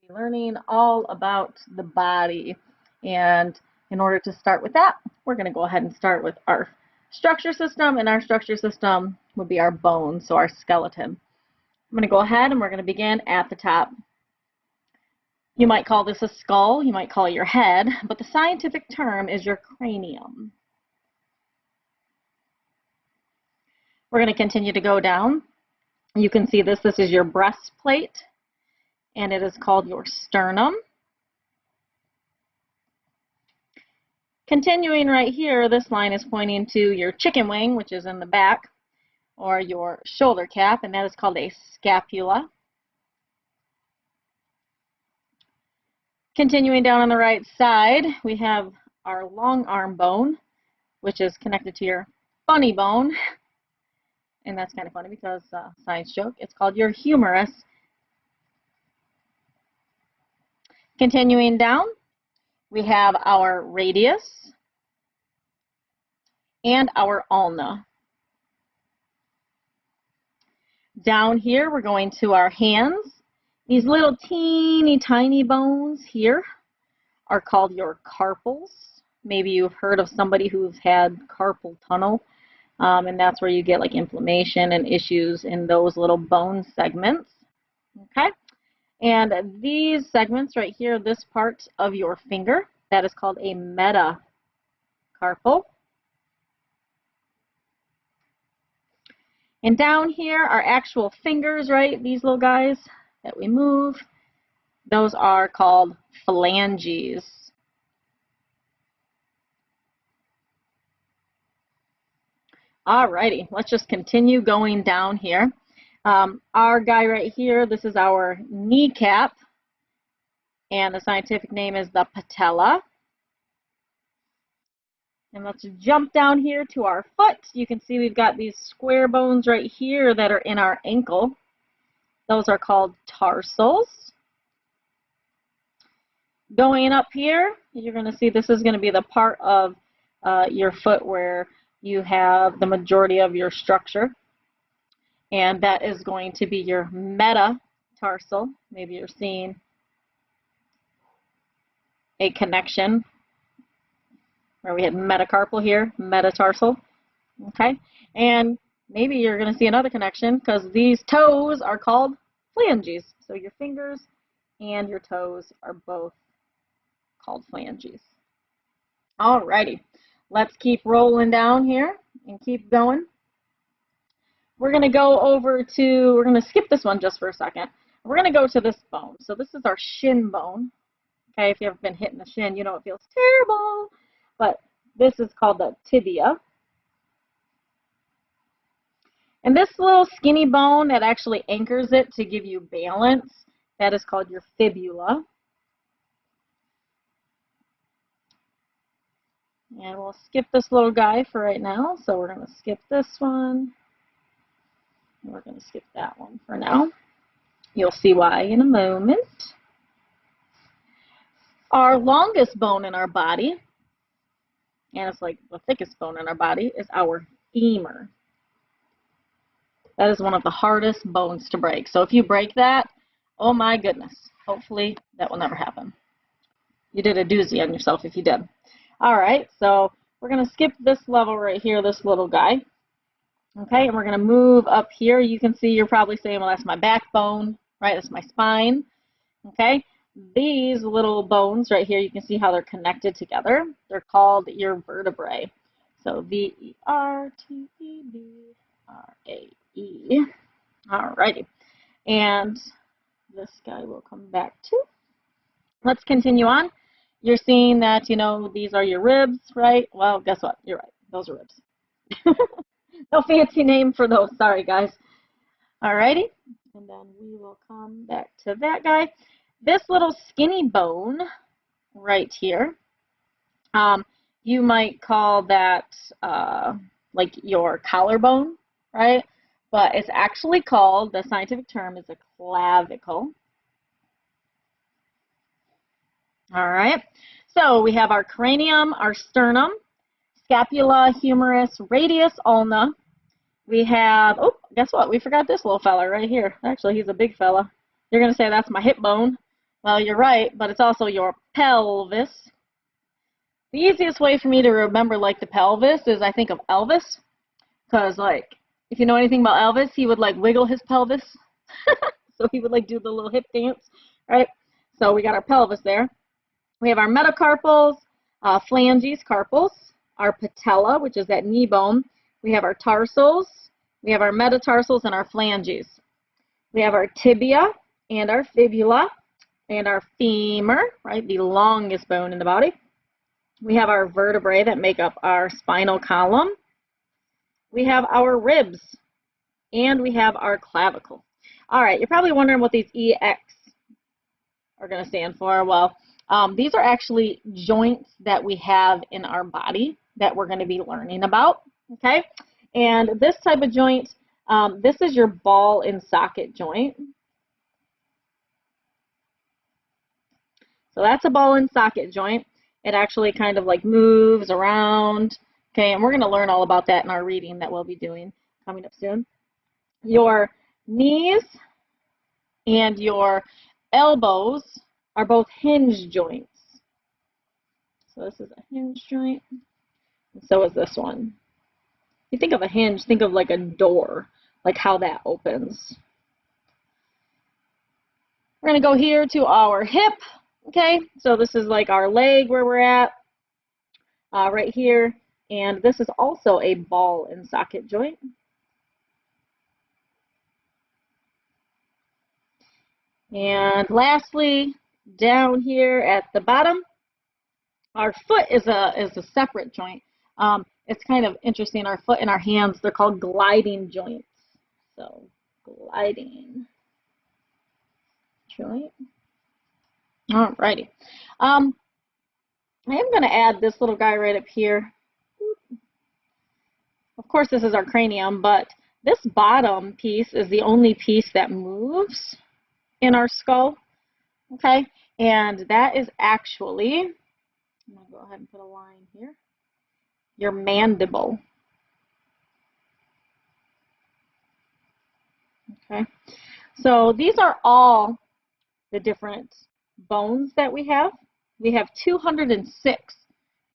Learning all about the body. And in order to start with that, we're going to go ahead and start with our structure system, and our structure system would be our bones, so our skeleton. I'm going to go ahead and we're going to begin at the top. You might call this a skull, you might call it your head, but the scientific term is your cranium. We're going to continue to go down. You can see this is your breastplate, and it is called your sternum. Continuing right here, this line is pointing to your chicken wing, which is in the back, or your shoulder cap, and that is called a scapula. Continuing down on the right side, we have our long arm bone, which is connected to your funny bone. And that's kind of funny because science joke, it's called your humerus. Continuing down, we have our radius and our ulna. Down here, we're going to our hands. These little teeny tiny bones here are called your carpals. Maybe you've heard of somebody who's had carpal tunnel, and that's where you get like inflammation and issues in those little bone segments. Okay, and these segments right here, this part of your finger, that is called a metacarpal. And down here are actual fingers, right? These little guys that we move, those are called phalanges. Alrighty, let's just continue going down here. Our guy right here, this is our kneecap, and the scientific name is the patella. And let's jump down here to our foot. You can see we've got these square bones right here that are in our ankle. Those are called tarsals. Going up here, you're going to see this is going to be the part of your foot where you have the majority of your structure. And that is going to be your metatarsal. Maybe you're seeing a connection where we had metacarpal here, metatarsal. Okay, and maybe you're going to see another connection because these toes are called phalanges. So your fingers and your toes are both called phalanges. Alrighty, let's keep rolling down here and keep going. We're going to go over to, we're going to skip this one just for a second. We're going to go to this bone. So this is our shin bone. Okay, if you've ever been hit in the shin, you know it feels terrible. But this is called the tibia. And this little skinny bone that actually anchors it to give you balance, that is called your fibula. And we'll skip this little guy for right now. So we're going to skip this one. We're going to skip that one for now. You'll see why in a moment. Our longest bone in our body, and it's like the thickest bone in our body, is our femur. That is one of the hardest bones to break. So if you break that, oh my goodness, hopefully that will never happen. You did a doozy on yourself if you did. All right, so we're going to skip this level right here, this little guy. Okay, and we're going to move up here. You can see you're probably saying, well, that's my backbone, right? That's my spine. Okay, these little bones right here, you can see how they're connected together. They're called your vertebrae. So V-E-R-T-E-B-R-A-E. All righty, and this guy will come back too. Let's continue on. You're seeing that, you know, these are your ribs, right? Well, guess what? You're right. Those are ribs. No fancy name for those. Sorry, guys. Alrighty. And then we will come back to that guy. This little skinny bone right here, you might call that like your collarbone, right? But it's actually called, the scientific term is a clavicle. All right. So we have our cranium, our sternum, scapula, humerus, radius, ulna. We have, oh, guess what? We forgot this little fella right here. Actually, he's a big fella. You're going to say that's my hip bone. Well, you're right, but it's also your pelvis. The easiest way for me to remember like the pelvis is I think of Elvis, because like if you know anything about Elvis, he would like wiggle his pelvis. So he would like do the little hip dance, right? So we got our pelvis there. We have our metacarpals, phalanges, carpals, our patella, which is that knee bone. We have our tarsals. We have our metatarsals and our phalanges. We have our tibia and our fibula and our femur, right, the longest bone in the body. We have our vertebrae that make up our spinal column. We have our ribs, and we have our clavicle. All right, you're probably wondering what these EX are going to stand for. Well, these are actually joints that we have in our body that we're going to be learning about, okay? And this type of joint, this is your ball and socket joint. So that's a ball and socket joint. It actually kind of like moves around, okay? And we're going to learn all about that in our reading that we'll be doing coming up soon. Your knees and your elbows are both hinge joints. So this is a hinge joint, and so is this one. If you think of a hinge, think of like a door, like how that opens. We're going to go here to our hip, okay? So this is like our leg where we're at, right here. And this is also a ball and socket joint. And lastly, down here at the bottom, our foot is a separate joint. It's kind of interesting. Our foot and our hands, they're called gliding joints. So gliding joint. Alrighty. I am going to add this little guy right up here. Of course, this is our cranium, but this bottom piece is the only piece that moves in our skull. Okay, and that is actually, I'm going to go ahead and put a line here, your mandible. Okay, so these are all the different bones that we have. We have 206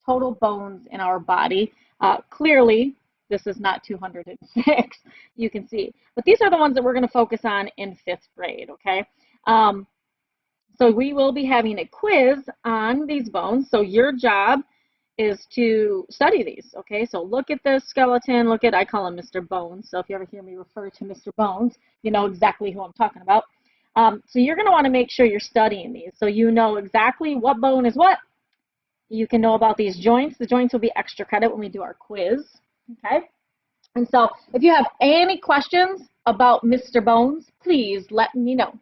total bones in our body. Clearly, this is not 206, you can see. But these are the ones that we're going to focus on in 5th grade, okay? So we will be having a quiz on these bones. So your job is to study these, okay? So look at the skeleton, look at, I call him Mr. Bones. So if you ever hear me refer to Mr. Bones, you know exactly who I'm talking about. So you're going to want to make sure you're studying these so you know exactly what bone is what. You can know about these joints. The joints will be extra credit when we do our quiz, okay? And so if you have any questions about Mr. Bones, please let me know.